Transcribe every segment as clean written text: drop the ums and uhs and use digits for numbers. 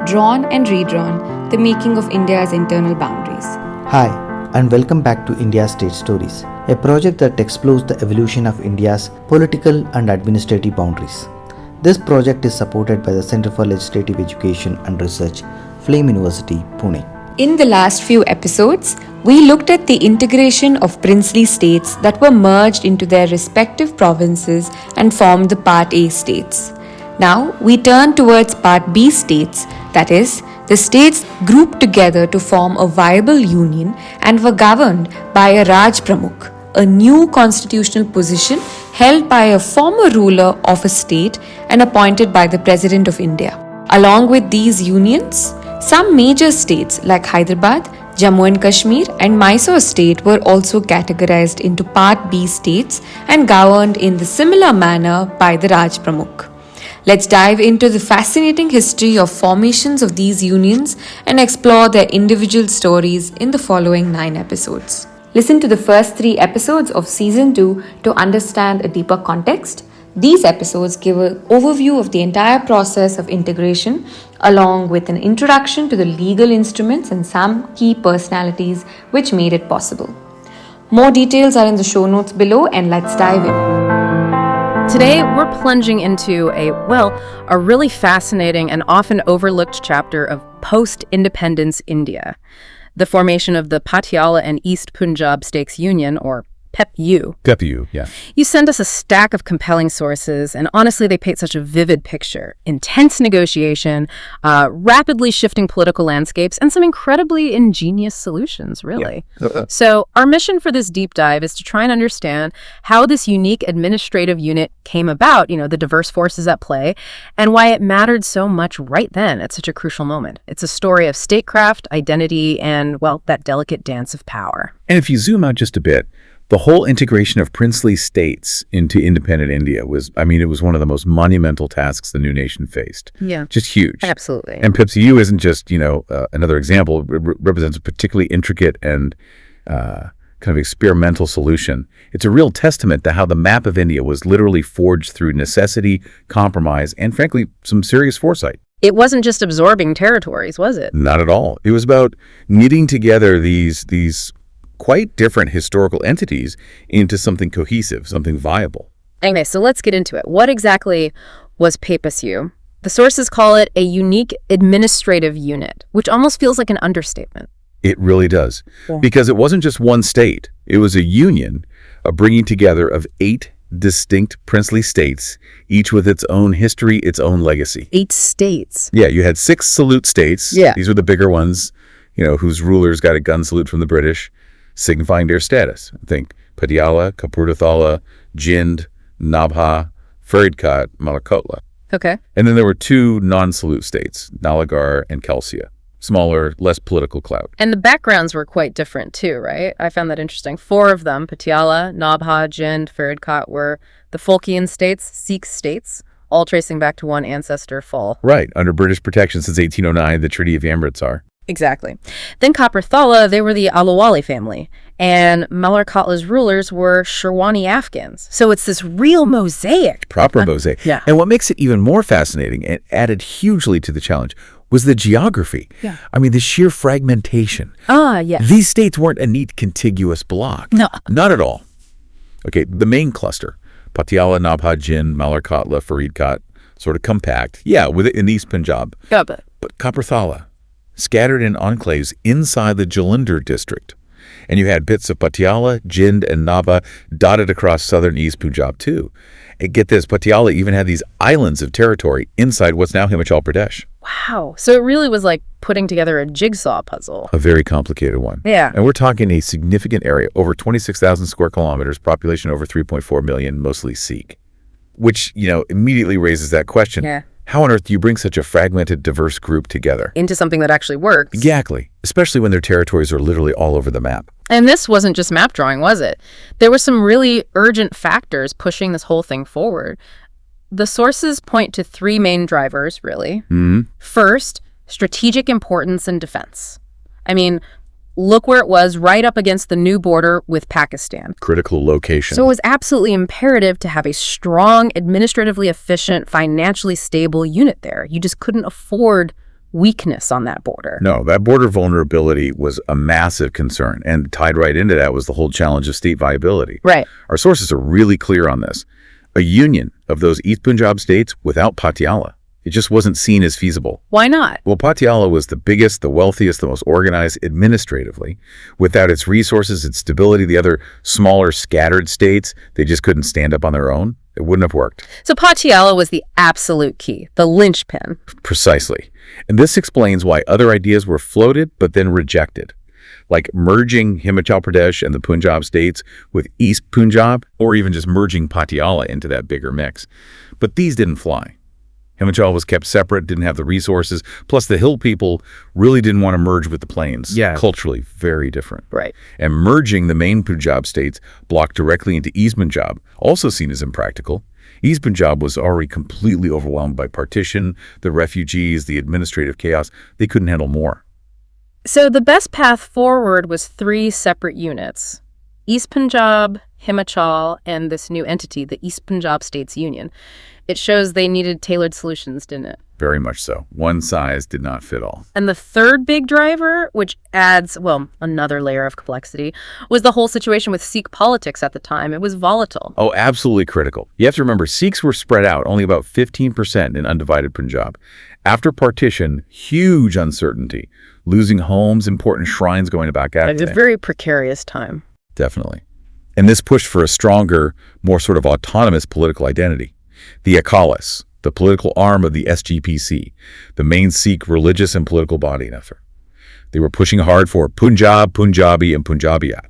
drawn and redrawn, the making of India's internal boundaries. Hi, and welcome back to India's State Stories, a project that explores the evolution of India's political and administrative boundaries. This project is supported by the Center for Legislative Education and Research, Flame University, Pune. In the last few episodes, we looked at the integration of princely states that were merged into their respective provinces and formed the Part A states. Now, we turn towards Part B states, that is, the states grouped together to form a viable union and were governed by a Raj Pramukh, a new constitutional position held by a former ruler of a state and appointed by the President of India. Along with these unions, some major states like Hyderabad, Jammu and Kashmir and Mysore state were also categorized into Part B states and governed in the similar manner by the Raj Pramukh. Let's dive into the fascinating history of formations of these unions and explore their individual stories in the following 9 episodes. Listen to the first 3 episodes of Season 2 to understand a deeper context. These episodes give an overview of the entire process of integration, along with an introduction to the legal instruments and some key personalities which made it possible. More details are in the show notes below, and let's dive in. Today, we're plunging into a really fascinating and often overlooked chapter of post-independence India, the formation of the Patiala and East Punjab States Union, or PEPSU. PEPSU, yeah. You send us a stack of compelling sources, and honestly, they paint such a vivid picture. Intense negotiation, rapidly shifting political landscapes, and some incredibly ingenious solutions, really. Yeah. So our mission for this deep dive is to try and understand how this unique administrative unit came about, the diverse forces at play, and why it mattered so much right then at such a crucial moment. It's a story of statecraft, identity, and, that delicate dance of power. And if you zoom out just a bit, the whole integration of princely states into independent India was one of the most monumental tasks the new nation faced. Yeah. Just huge. Absolutely. And PEPSU isn't just, another example. It represents a particularly intricate and kind of experimental solution. It's a real testament to how the map of India was literally forged through necessity, compromise, and frankly, some serious foresight. It wasn't just absorbing territories, was it? Not at all. It was about knitting together these quite different historical entities into something cohesive, something viable. Okay, so let's get into it. What exactly was PEPSU? The sources call it a unique administrative unit, which almost feels like an understatement. It really does. Yeah. Because it wasn't just one state. It was a union, a bringing together of 8 distinct princely states, each with its own history, its own legacy. 8 states. Yeah, you had 6 salute states. Yeah. These were the bigger ones, whose rulers got a gun salute from the British, signifying their status. Think Patiala, Kapurthala, Jind, Nabha, Faridkot, Malakotla. Okay. And then there were 2 non-salute states, Nalagarh and Khalsia. Smaller, less political clout. And the backgrounds were quite different too, right? I found that interesting. 4 of them, Patiala, Nabha, Jind, Faridkot, were the Phokian states, Sikh states, all tracing back to one ancestor fall. Right, under British protection since 1809, the Treaty of Amritsar. Exactly. Then Kapurthala, they were the Alawali family, and Malakotla's rulers were Sherwani Afghans. So it's this real mosaic. Proper mosaic. Yeah. And what makes it even more fascinating and added hugely to the challenge was the geography. Yeah. The sheer fragmentation. Yeah. These states weren't a neat contiguous block. No. Not at all. Okay, the main cluster, Patiala, Nabha, Jind, Malakotla, Faridkot, sort of compact. Yeah, in East Punjab. Yeah, but Kapurthala, scattered in enclaves inside the Jalandhar district. And you had bits of Patiala, Jind, and Nabha dotted across southern East Punjab too. And get this, Patiala even had these islands of territory inside what's now Himachal Pradesh. wow. So it really was like putting together a jigsaw puzzle. A very complicated one. Yeah. And we're talking a significant area, over 26,000 square kilometers, population over 3.4 million, mostly Sikh. Which, immediately raises that question. Yeah. How on earth do you bring such a fragmented, diverse group together? Into something that actually works. Exactly. Especially when their territories are literally all over the map. And this wasn't just map drawing, was it? There were some really urgent factors pushing this whole thing forward. The sources point to 3 main drivers, really. Mm-hmm. First, strategic importance and defense. Look where it was, right up against the new border with Pakistan. Critical location. So it was absolutely imperative to have a strong, administratively efficient, financially stable unit there. You just couldn't afford weakness on that border. No, that border vulnerability was a massive concern, and tied right into that was the whole challenge of state viability. Right. Our sources are really clear on this. A union of those East Punjab states without Patiala, it just wasn't seen as feasible. Why not? Well, Patiala was the biggest, the wealthiest, the most organized administratively. Without its resources, its stability, the other smaller scattered states, they just couldn't stand up on their own. It wouldn't have worked. So Patiala was the absolute key, the linchpin. Precisely. And this explains why other ideas were floated but then rejected, like merging Himachal Pradesh and the Punjab states with East Punjab, or even just merging Patiala into that bigger mix. But these didn't fly. Himachal was kept separate, didn't have the resources, plus the hill people really didn't want to merge with the plains. Yeah. Culturally, very different. Right. And merging the main Punjab states blocked directly into East Punjab, also seen as impractical. East Punjab was already completely overwhelmed by partition, the refugees, the administrative chaos. They couldn't handle more. So the best path forward was 3 separate units: East Punjab, Himachal, and this new entity, the East Punjab States Union. It shows they needed tailored solutions, didn't it? Very much so. One size did not fit all. And the third big driver, which adds, well, another layer of complexity, was the whole situation with Sikh politics at the time. It was volatile. Oh, absolutely critical. You have to remember, Sikhs were spread out, only about 15% in undivided Punjab. After partition, huge uncertainty. Losing homes, important shrines going to Baghdad. It's a very precarious time. Definitely. And this pushed for a stronger, more sort of autonomous political identity. The Akalis, the political arm of the SGPC, the main Sikh religious and political body in effort. They were pushing hard for Punjab, Punjabi, and Punjabiyat.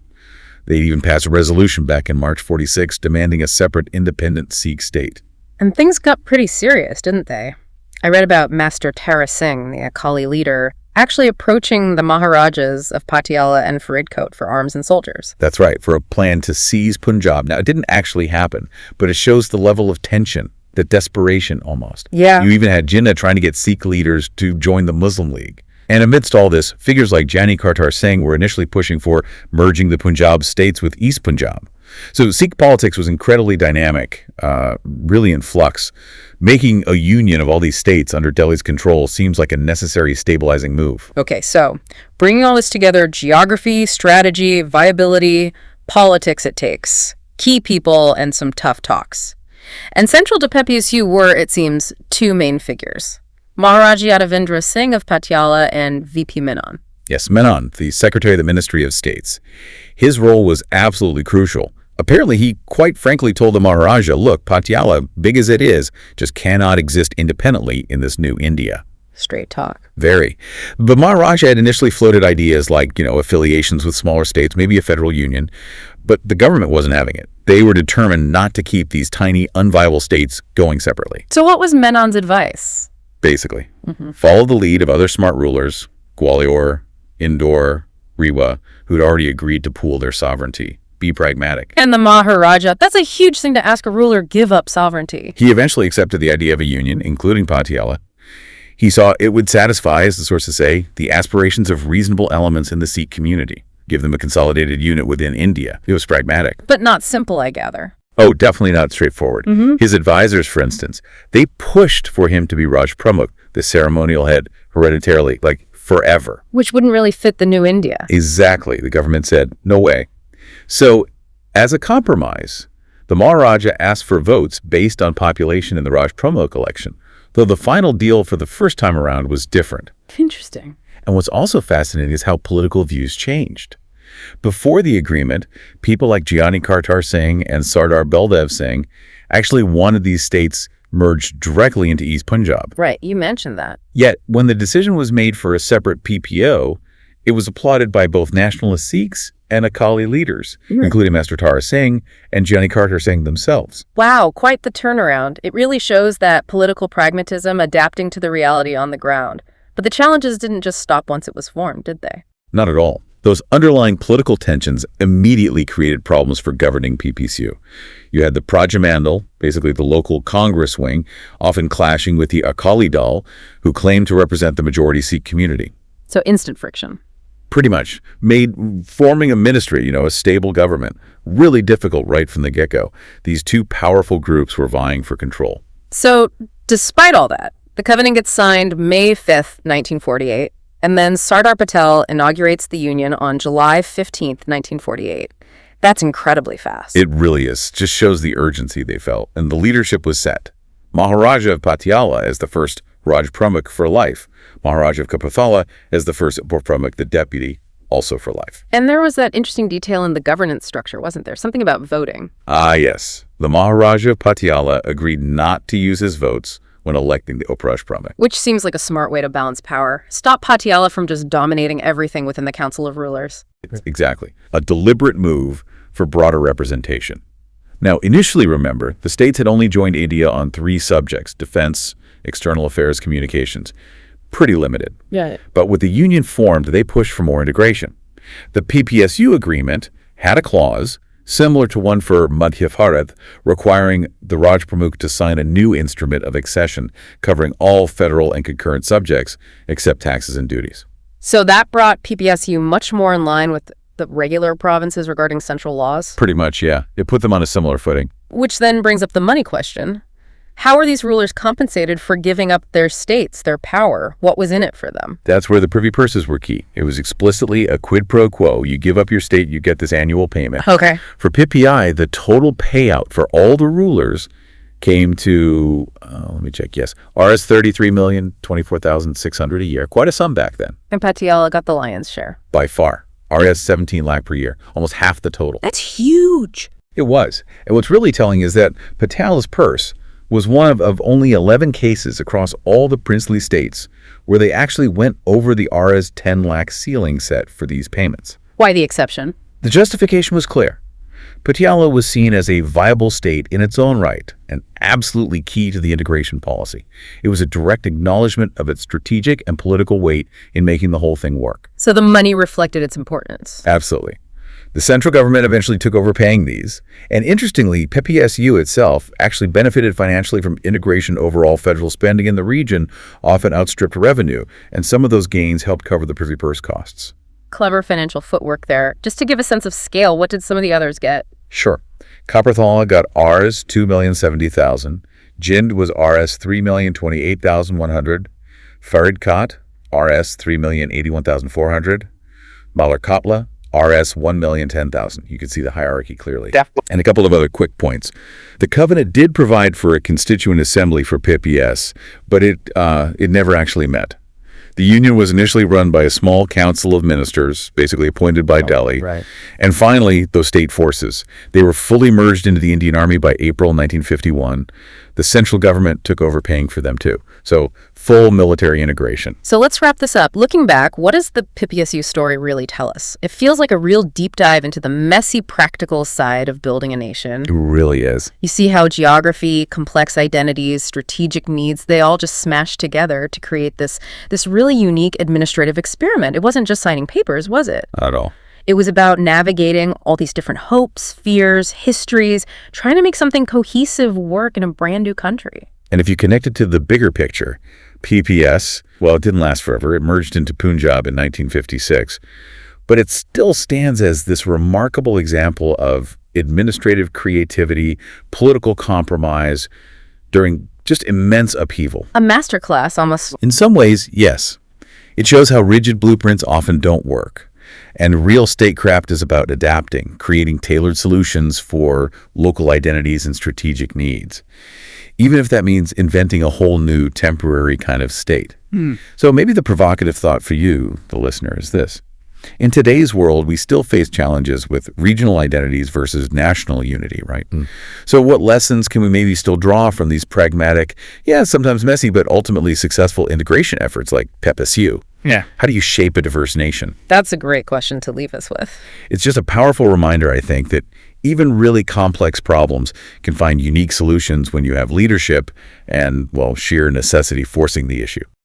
They even passed a resolution back in March 46 demanding a separate independent Sikh state. And things got pretty serious, didn't they? I read about Master Tara Singh, the Akali leader, actually approaching the Maharajas of Patiala and Faridkot for arms and soldiers. That's right, for a plan to seize Punjab. Now, it didn't actually happen, but it shows the level of tension, the desperation almost. Yeah. You even had Jinnah trying to get Sikh leaders to join the Muslim League. And amidst all this, figures like Jani Kartar Singh were initially pushing for merging the Punjab states with East Punjab. So Sikh politics was incredibly dynamic, really in flux. Making a union of all these states under Delhi's control seems like a necessary stabilizing move. Okay, so bringing all this together, geography, strategy, viability, politics it takes, key people, and some tough talks. And central to PEPSU were, it seems, 2 main figures: Maharaja Yadavendra Singh of Patiala and VP Menon. Yes, Menon, the Secretary of the Ministry of States. His role was absolutely crucial. Apparently, he quite frankly told the Maharaja, look, Patiala, big as it is, just cannot exist independently in this new India. Straight talk. Very. But Maharaja had initially floated ideas like, affiliations with smaller states, maybe a federal union, but the government wasn't having it. They were determined not to keep these tiny, unviable states going separately. So what was Menon's advice? Basically, follow the lead of other smart rulers, Gwalior, Indore, Rewa, who'd already agreed to pool their sovereignty. Be pragmatic. And the Maharaja, that's a huge thing to ask a ruler, give up sovereignty. He eventually accepted the idea of a union, including Patiala. He saw it would satisfy, as the sources say, the aspirations of reasonable elements in the Sikh community. Give them a consolidated unit within India. It was pragmatic. But not simple, I gather. Oh, definitely not straightforward. His advisors, for instance, they pushed for him to be Raj Pramukh, the ceremonial head, hereditarily, forever. Which wouldn't really fit the new India. Exactly. The government said, no way. So, as a compromise, the Maharaja asked for votes based on population in the Raj Pramukh election, though the final deal for the first time around was different. Interesting. And what's also fascinating is how political views changed. Before the agreement, people like Giani Kartar Singh and Sardar Beldev Singh actually wanted these states merged directly into East Punjab. Right, you mentioned that. Yet, when the decision was made for a separate PPO, it was applauded by both nationalist Sikhs and Akali leaders, including Master Tara Singh and Giani Kartar Singh themselves. Wow, quite the turnaround. It really shows that political pragmatism adapting to the reality on the ground. But the challenges didn't just stop once it was formed, did they? Not at all. Those underlying political tensions immediately created problems for governing PPSU. You had the Prajamandal, basically the local Congress wing, often clashing with the Akali Dal, who claimed to represent the majority Sikh community. So instant friction. Pretty much. Made forming a ministry, a stable government, really difficult right from the get-go. These 2 powerful groups were vying for control. So, despite all that, The covenant gets signed May 5th, 1948, and then Sardar Patel inaugurates the union on July 15th, 1948. That's incredibly fast. It really is. Just shows the urgency they felt, and the leadership was set. Maharaja of Patiala as the first Raj Pramukh for life. Maharaja of Patala as the first Pramukh, the deputy, also for life. And there was that interesting detail in the governance structure, wasn't there? Something about voting. Ah, yes. The Maharaja of Patiala agreed not to use his votes when electing the Upraj Pramukh. Which seems like a smart way to balance power. Stop Patiala from just dominating everything within the Council of Rulers. Exactly. A deliberate move for broader representation. Now, initially, remember, the states had only joined India on 3 subjects: defense, external affairs, communications. Pretty limited. Yeah. But with the union formed, they pushed for more integration. The PPSU agreement had a clause similar to one for Madhya Bharat, requiring the Raj Pramukh to sign a new instrument of accession covering all federal and concurrent subjects except taxes and duties. So that brought PPSU much more in line with the regular provinces regarding central laws? Pretty much, yeah. It put them on a similar footing. Which then brings up the money question. How are these rulers compensated for giving up their states, their power? What was in it for them? That's where the privy purses were key. It was explicitly a quid pro quo. You give up your state, you get this annual payment. Okay. For PPI, the total payout for all the rulers came to, let me check, yes, Rs 33,024,600 a year. Quite a sum back then. And Patiala got the lion's share. By far. Rs 17 lakh per year, almost half the total. That's huge. It was. And what's really telling is that Patala's purse was one of only 11 cases across all the princely states where they actually went over the Rs 10 lakh ceiling set for these payments. Why the exception? The justification was clear. Patiala was seen as a viable state in its own right and absolutely key to the integration policy. It was a direct acknowledgement of its strategic and political weight in making the whole thing work. So the money reflected its importance. Absolutely. The central government eventually took over paying these. And interestingly, PPSU itself actually benefited financially from integration. Overall federal spending in the region often outstripped revenue, and some of those gains helped cover the privy purse costs. Clever financial footwork there. Just to give a sense of scale, what did some of the others get? Sure. Kapurthala got Rs 2,070,000. Jind was Rs 3,028,100. Faridkot, Rs 3,081,400. Malarkotla, Rs 1,010,000. You can see the hierarchy clearly. And a couple of other quick points. The covenant did provide for a constituent assembly for PPS, but it never actually met. The union was initially run by a small council of ministers, basically appointed by Delhi. Right. And finally, those state forces. They were fully merged into the Indian Army by April 1951. The central government took over paying for them too. So full military integration. So let's wrap this up. Looking back, what does the PPSU story really tell us? It feels like a real deep dive into the messy, practical side of building a nation. It really is. You see how geography, complex identities, strategic needs, they all just smashed together to create this really unique administrative experiment. It wasn't just signing papers, was it? Not at all. It was about navigating all these different hopes, fears, histories, trying to make something cohesive work in a brand new country. And if you connect it to the bigger picture, PPS, well, it didn't last forever. It merged into Punjab in 1956. But it still stands as this remarkable example of administrative creativity, political compromise during just immense upheaval. A masterclass, almost. In some ways, yes. It shows how rigid blueprints often don't work. And real statecraft is about adapting, creating tailored solutions for local identities and strategic needs, even if that means inventing a whole new temporary kind of state. So maybe the provocative thought for you, the listener, is this. In today's world, we still face challenges with regional identities versus national unity, right? So what lessons can we maybe still draw from these pragmatic, sometimes messy, but ultimately successful integration efforts like PEPSU? Yeah. How do you shape a diverse nation? That's a great question to leave us with. It's just a powerful reminder, I think, that even really complex problems can find unique solutions when you have leadership and, well, sheer necessity forcing the issue.